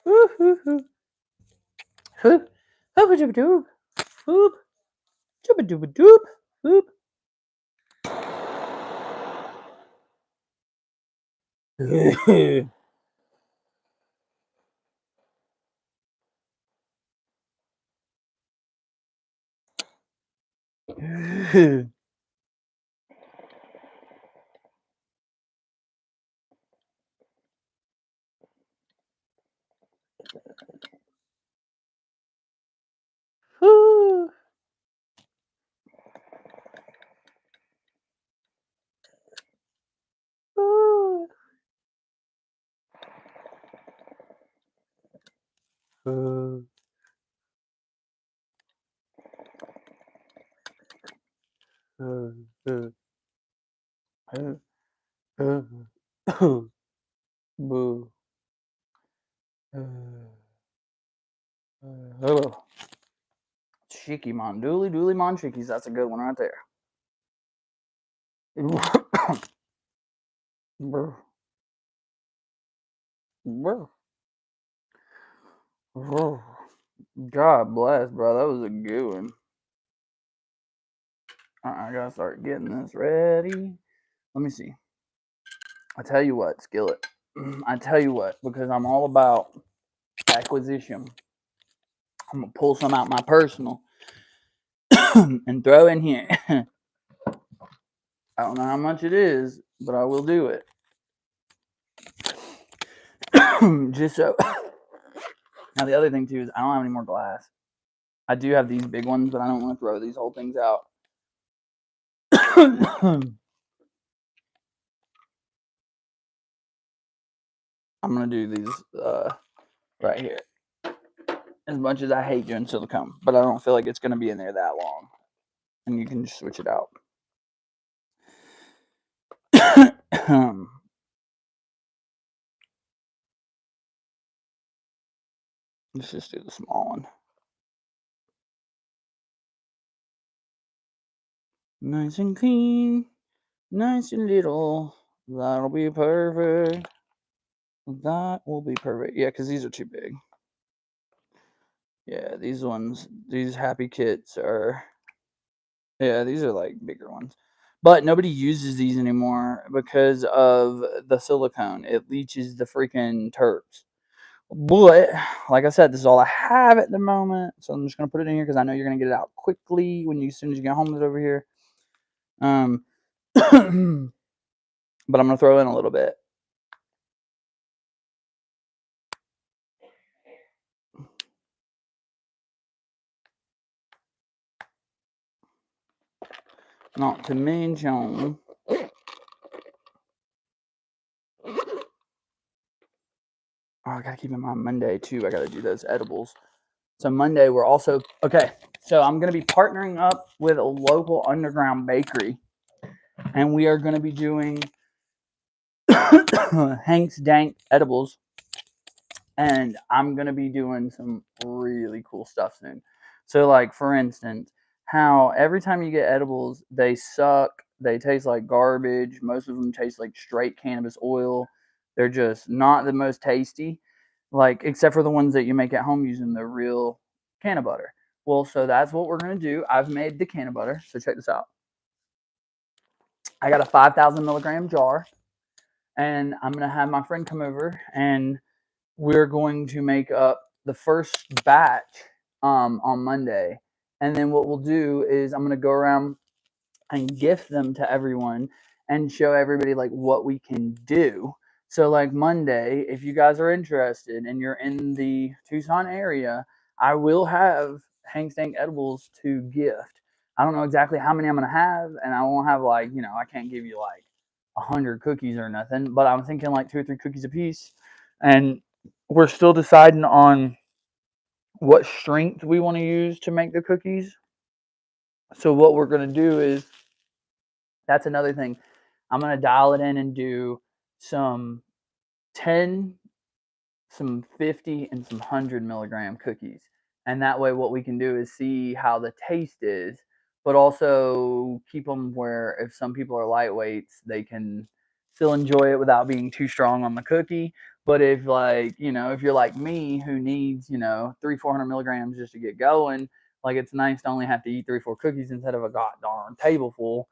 Woo-hoo-hoo. Boop. Boop doop doop. Boop. Doop doop doop. Boop. Ooh. Ooh. Ooh. Ooh. Ooh. Ooh. Ooh. Boo. Oh. Chicky mon. Dooley dooley mon chickies. That's a good one right there. Brr. Brr. Brr. God bless, bro. That was a good one. I gotta start getting this ready. Let me see. I tell you what, Skillet. I tell you what, because I'm all about acquisition. I'm gonna pull some out my personal and throw in here. I don't know how much it is, but I will do it. Just so. Now the other thing too is I don't have any more glass. I do have these big ones, but I don't want to throw these whole things out. I'm gonna do these right here. As much as I hate doing silicone, but I don't feel like it's gonna be in there that long, and you can just switch it out. Let's just do the small one. Nice and clean, nice and little. That'll be perfect. That will be perfect. Yeah, because these are too big. Yeah, these ones, these happy kits are, yeah, these are like bigger ones. But nobody uses these anymore because of the silicone. It leaches the freaking terps. But like I said, this is all I have at the moment, so I'm just gonna put it in here because I know you're gonna get it out quickly as soon as you get home with it over here. But I'm gonna throw in a little bit. Not to mention, I gotta keep in mind Monday too. I gotta do those edibles. So Monday we're also okay. So I'm gonna be partnering up with a local underground bakery, and we are gonna be doing Hank's Dank edibles, and I'm gonna be doing some really cool stuff soon. So like for instance, how every time you get edibles, they suck. They taste like garbage. Most of them taste like straight cannabis oil. They're just not the most tasty, like except for the ones that you make at home using the real canna butter. Well, so that's what we're gonna do. I've made the canna butter. So check this out. I got a 5,000 milligram jar, and I'm gonna have my friend come over, and we're going to make up the first batch on Monday. And then what we'll do is I'm gonna go around and gift them to everyone and show everybody like what we can do. So like Monday, if you guys are interested and you're in the Tucson area, I will have Hank Stank edibles to gift. I don't know exactly how many I'm gonna have, and I won't have like, I can't give you like 100 cookies or nothing, but I'm thinking like 2 or 3 cookies a piece. And we're still deciding on what strength we want to use to make the cookies. So what we're gonna do is, that's another thing. I'm gonna dial it in and do some 10, some 50, and some 100 milligram cookies. And that way, what we can do is see how the taste is, but also keep them where if some people are lightweights, they can still enjoy it without being too strong on the cookie. But if like, if you're like me who needs, 300-400 milligrams just to get going, like it's nice to only have to eat 3-4 cookies instead of a goddamn table full.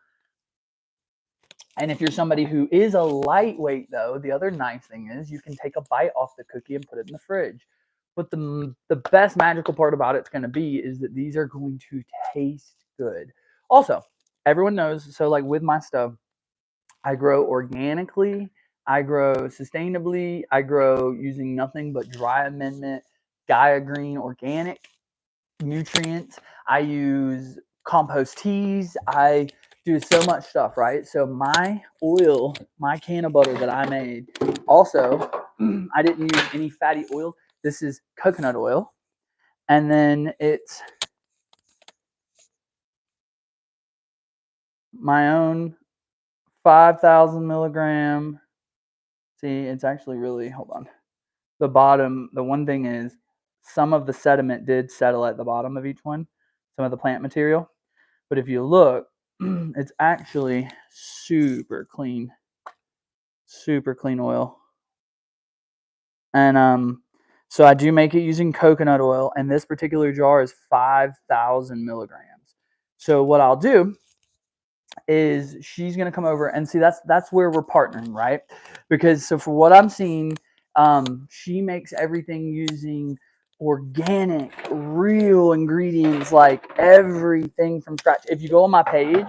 And if you're somebody who is a lightweight, though, the other nice thing is you can take a bite off the cookie and put it in the fridge. But the best magical part about it's going to be is that these are going to taste good. Also, everyone knows, so like with my stuff, I grow organically, I grow sustainably, I grow using nothing but dry amendment, Gaia Green organic nutrients. I use compost teas. I do so much stuff, right? So my oil, my can of butter that I made, also, I didn't use any fatty oil. This is coconut oil. And then it's my own 5,000 milligram. See, it's actually really, hold on. The bottom, the one thing is some of the sediment did settle at the bottom of each one, some of the plant material. But if you look, it's actually super clean oil. And so I do make it using coconut oil, and this particular jar is 5,000 milligrams. So what I'll do is she's gonna come over and see that's where we're partnering, right? Because so for what I'm seeing, she makes everything using organic, real ingredients, like everything from scratch. If you go on my page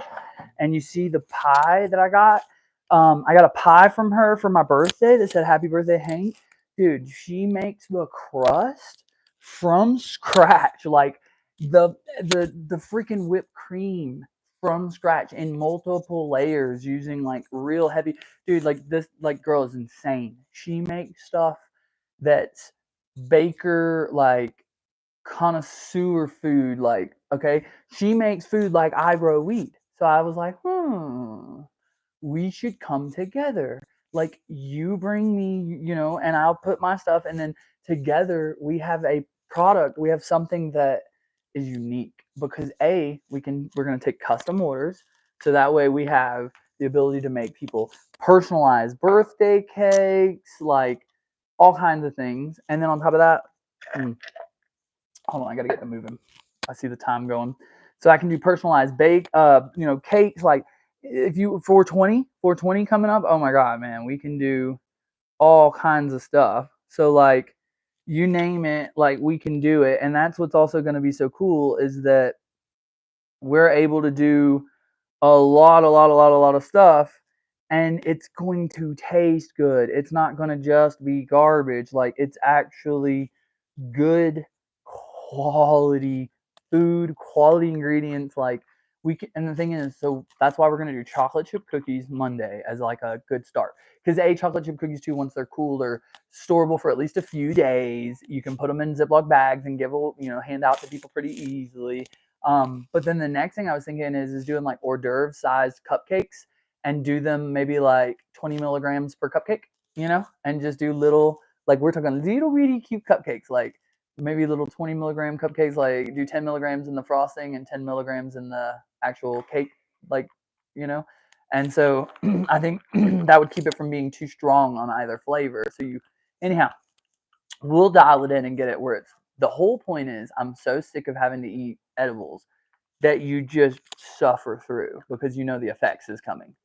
and you see the pie that I got a pie from her for my birthday that said "Happy Birthday, Hank." Dude, she makes the crust from scratch, like the freaking whipped cream from scratch in multiple layers using like real heavy. Dude, like this, like girl is insane. She makes stuff that's baker, like connoisseur food. Like, okay, she makes food like I grow wheat. So I was like, we should come together. Like you bring me, and I'll put my stuff, and then together we have a product. We have something that is unique because we're going to take custom orders, so that way we have the ability to make people personalized birthday cakes, like all kinds of things. And then on top of that, hold on, I got to get them moving. I see the time going. So I can do personalized cakes, like if you 420 coming up, oh my god, man, we can do all kinds of stuff. So like you name it, like we can do it. And that's what's also going to be so cool is that we're able to do a lot of stuff, and it's going to taste good. It's not going to just be garbage. Like it's actually good quality food, quality ingredients. Like and the thing is, so that's why we're gonna do chocolate chip cookies Monday as like a good start. Because chocolate chip cookies too, once they're cool, they're storable for at least a few days. You can put them in Ziploc bags and hand out to people pretty easily. But then the next thing I was thinking is doing like hors d'oeuvre sized cupcakes and do them maybe like 20 milligrams per cupcake, and just do little, like we're talking little really cute cupcakes, like maybe little 20 milligram cupcakes, like do 10 milligrams in the frosting and 10 milligrams in the actual cake, like, and so I think that would keep it from being too strong on either flavor. So anyhow, we'll dial it in and get it where the whole point is I'm so sick of having to eat edibles that you just suffer through because the effects is coming.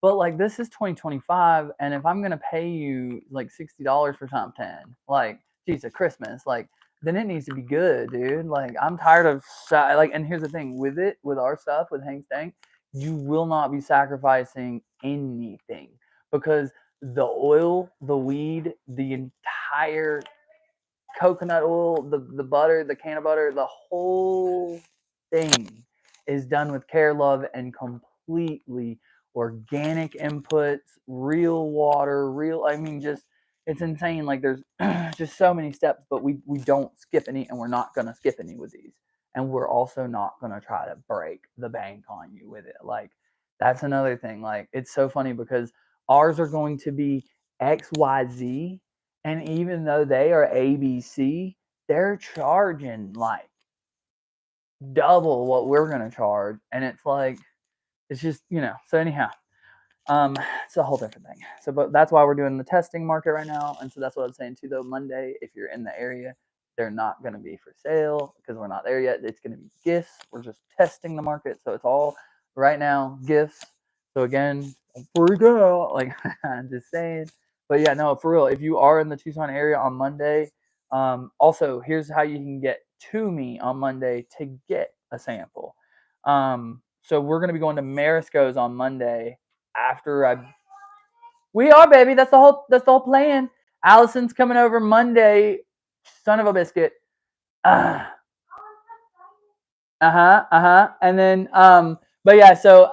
But like this is 2025, and if I'm gonna pay you like $60 for something, like geez, at Christmas, like then it needs to be good, dude. Like I'm tired of and here's the thing with our stuff with Hank's Tank, you will not be sacrificing anything because the oil, the weed, the entire coconut oil, the butter, the can of butter, the whole thing is done with care, love, and completely organic inputs, real water, just it's insane. Like there's just so many steps, but we don't skip any, and we're not gonna skip any with these. And we're also not gonna try to break the bank on you with it. Like that's another thing. Like it's so funny because ours are going to be XYZ, and even though they are ABC, they're charging like double what we're going to charge. And it's like, it's just, so anyhow, It's a whole different thing. So, but that's why we're doing the testing market right now. And so that's what I was saying too, though. Monday, if you're in the area, they're not going to be for sale because we're not there yet. It's going to be gifts. We're just testing the market. So it's all right now gifts. So again, freak out. Like, I'm just saying. But yeah, no, for real. If you are in the Tucson area on Monday, also here's how you can get to me on Monday to get a sample. So we're going to be going to Marisco's on Monday after we are, baby. That's the whole plan. Allison's coming over Monday. Son of a biscuit. And then but yeah, so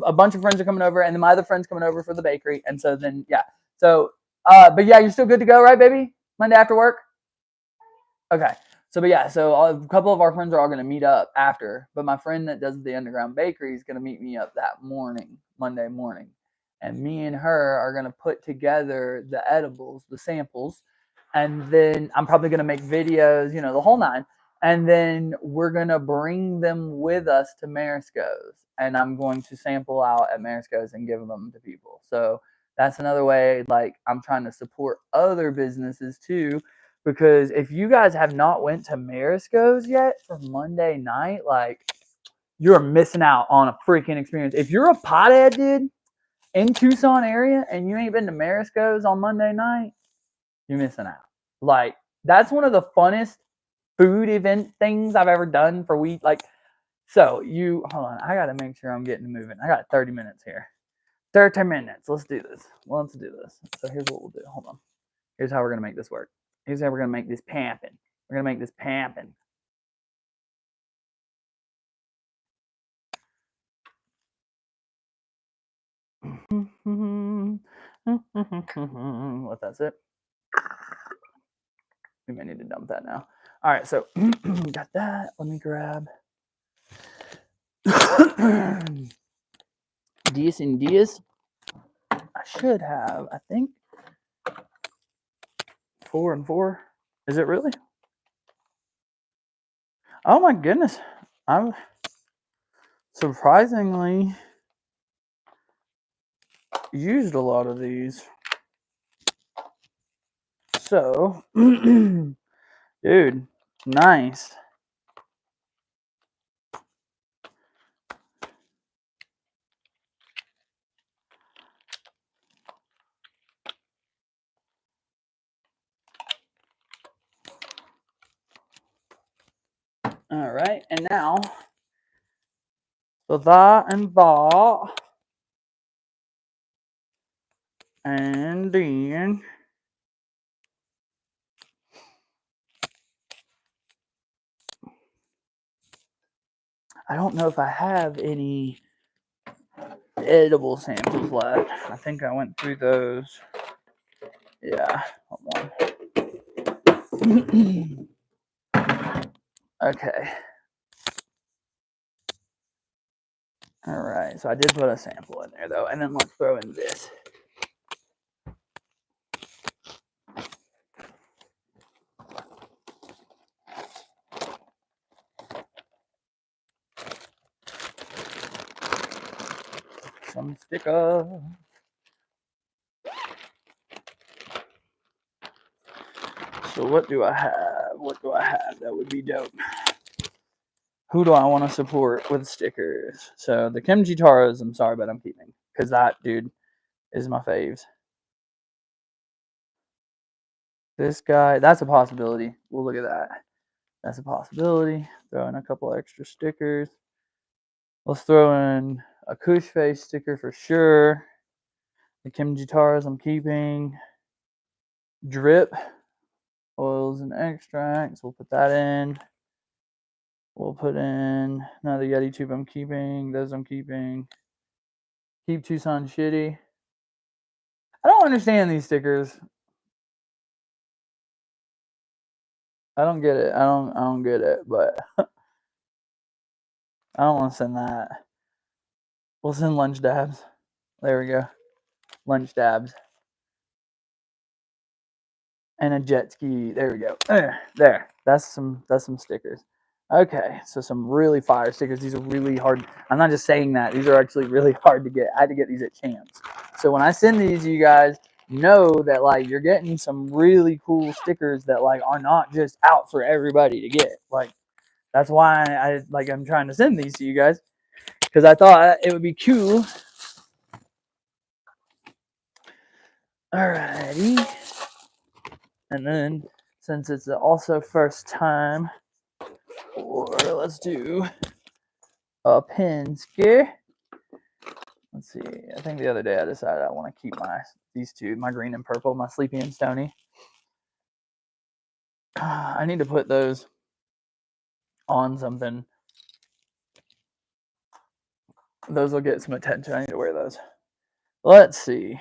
a bunch of friends are coming over, and then my other friend's coming over for the bakery, and so then yeah. So but yeah, you're still good to go, right, baby? Monday after work? Okay. So, but yeah, so a couple of our friends are all going to meet up after. But my friend that does the underground bakery is going to meet me up that morning, Monday morning. And me and her are going to put together the edibles, the samples. And then I'm probably going to make videos, the whole nine. And then we're going to bring them with us to Marisco's. And I'm going to sample out at Marisco's and give them to people. So that's another way, like, I'm trying to support other businesses too. Because if you guys have not went to Marisco's yet for Monday night, like, you're missing out on a freaking experience. If you're a pothead, dude, in Tucson area and you ain't been to Marisco's on Monday night, you're missing out. Like, that's one of the funnest food event things I've ever done for week. Like, so hold on. I got to make sure I'm getting moving. I got 30 minutes here. 30 minutes. Let's do this. Let's do this. So here's what we'll do. Hold on. Here's how we're going to make this work. Here's how we're going to make this pampin'. We're going to make this pampin'. What, that's it? We may need to dump that now. All right, so got that. Let me grab Dias and Dias. I should have, I think, 4 and 4. Is it really? Oh my goodness. I'm surprisingly used a lot of these. So, dude, nice. All right, and now, so that and that, and then I don't know if I have any edible samples left. I think I went through those. Yeah, hold on. Okay. All right, so I did put a sample in there though, and then let's throw in this. Some sticker. So what do I have? What do I have that would be dope? Who do I want to support with stickers? So the Kimchi Taros, I'm sorry, but I'm keeping. Because that, dude, is my faves. This guy, that's a possibility. We'll look at that. That's a possibility. Throw in a couple extra stickers. Let's throw in a Kush Face sticker for sure. The Kimchi Taros I'm keeping. Drip. Oils and extracts. We'll put that in. We'll put in another Yeti tube I'm keeping. Those I'm keeping. Keep Tucson shitty. I don't understand these stickers. I don't get it. I don't get it, but I don't want to send that. We'll send lunch dabs. There we go. Lunch dabs. And a jet ski. There we go. There. That's some stickers. Okay, so some really fire stickers. These are really hard. I'm not just saying that. These are actually really hard to get. I had to get these at Champs. So when I send these to you guys, know that like you're getting some really cool stickers that like are not just out for everybody to get. Like that's why I'm trying to send these to you guys, because I thought it would be cool. Alrighty. And then since it's also first time, or let's do a pin scare. Let's see. I think the other day I decided I want to keep these two, my green and purple, my Sleepy and Stony. I need to put those on something. Those will get some attention. I need to wear those. Let's see.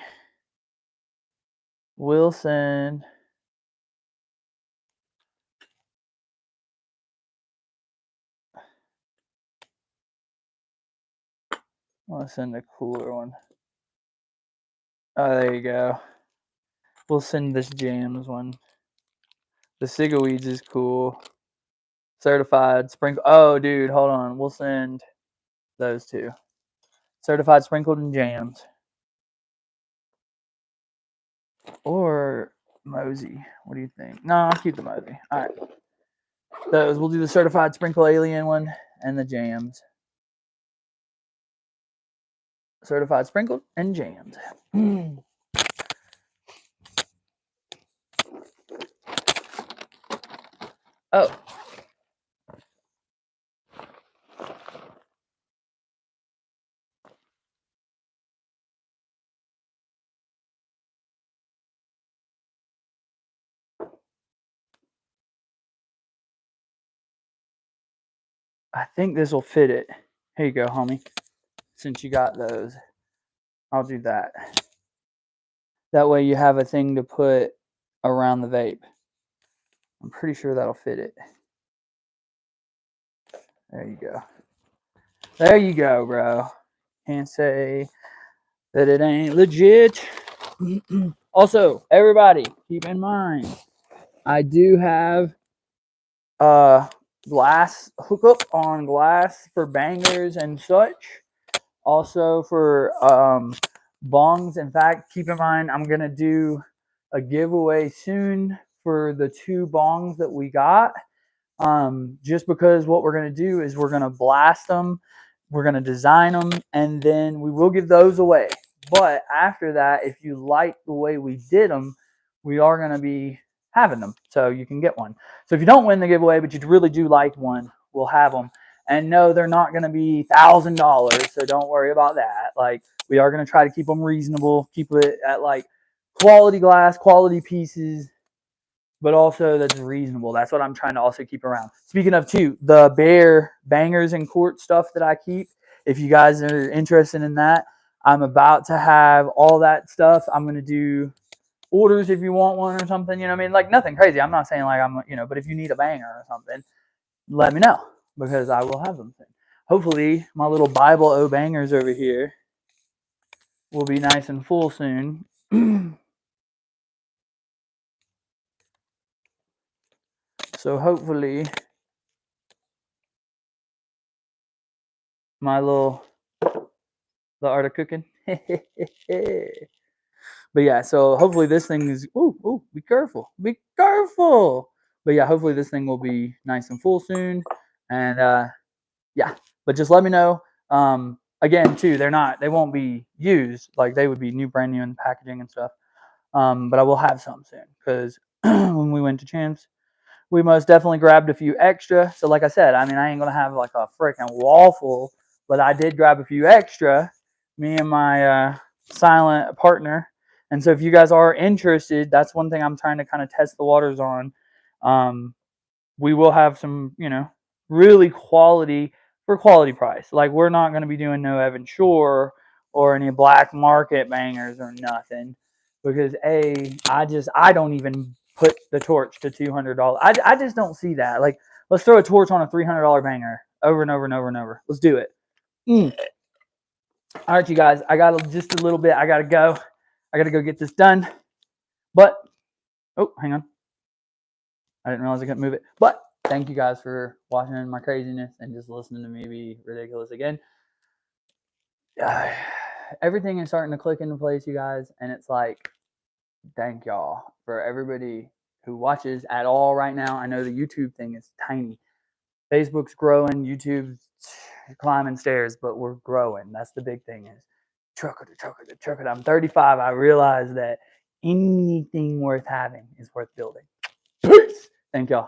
Wilson. I want to send a cooler one. Oh, there you go. We'll send this Jams one. The Cigaweeds is cool. Certified sprinkle. Oh, dude, hold on. We'll send those two. Certified sprinkled and Jams. Or Mosey. What do you think? No, I'll keep the Mosey. All right. Those. We'll do the certified sprinkle alien one and the Jams. Certified sprinkled and Jams. Oh. I think this will fit it. Here you go, homie. Since you got those, I'll do that. That way you have a thing to put around the vape. I'm pretty sure that'll fit it. There you go. There you go, bro. Can't say that it ain't legit. Also, everybody, keep in mind, I do have glass hookup on glass for bangers and such. Also for bongs. In fact, keep in mind, I'm gonna do a giveaway soon for the 2 bongs that we got. Just because what we're going to do is we're going to blast them, we're going to design them, and then we will give those away. But after that, if you like the way we did them, we are going to be having them, so you can get one. So if you don't win the giveaway, but you really do like one, we'll have them. And no, they're not going to be $1,000, so don't worry about that. Like, we are going to try to keep them reasonable, keep it at like quality glass, quality pieces, but also that's reasonable. That's what I'm trying to also keep around. Speaking of too, the Bear bangers and quart stuff that I keep, if you guys are interested in that, I'm about to have all that stuff. I'm going to do orders if you want one or something, you know what I mean? Like nothing crazy. I'm not saying like but if you need a banger or something, let me know because I will have them. Hopefully my little Bible O bangers over here will be nice and full soon. So hopefully the art of cooking. But yeah, so hopefully this thing is, be careful. But yeah, hopefully this thing will be nice and full soon. And yeah, but just let me know. Again, too, they won't be used. Like they would be brand new in packaging and stuff. But I will have some soon because when we went to Champs, we most definitely grabbed a few extra. So like I said, I mean, I ain't going to have like a freaking wall full, but I did grab a few extra, me and my silent partner. And so if you guys are interested, that's one thing I'm trying to kind of test the waters on. We will have some, really quality for quality price. Like we're not going to be doing no Evan Shore or any black market bangers or nothing because I don't even put the torch to $200. I just don't see that. Like let's throw a torch on a $300 banger over and over and over and over. Let's do it. All right, you guys, I got just a little bit. I got to go. I got to go get this done. But, oh, hang on. I didn't realize I couldn't move it. But thank you guys for watching my craziness and just listening to me be ridiculous again. Everything is starting to click into place, you guys, and it's like, thank y'all for everybody who watches at all right now. I know the YouTube thing is tiny. Facebook's growing, YouTube's climbing stairs, but we're growing. That's the big thing is trucker. I'm 35. I realize that anything worth having is worth building. Peace. Thank y'all.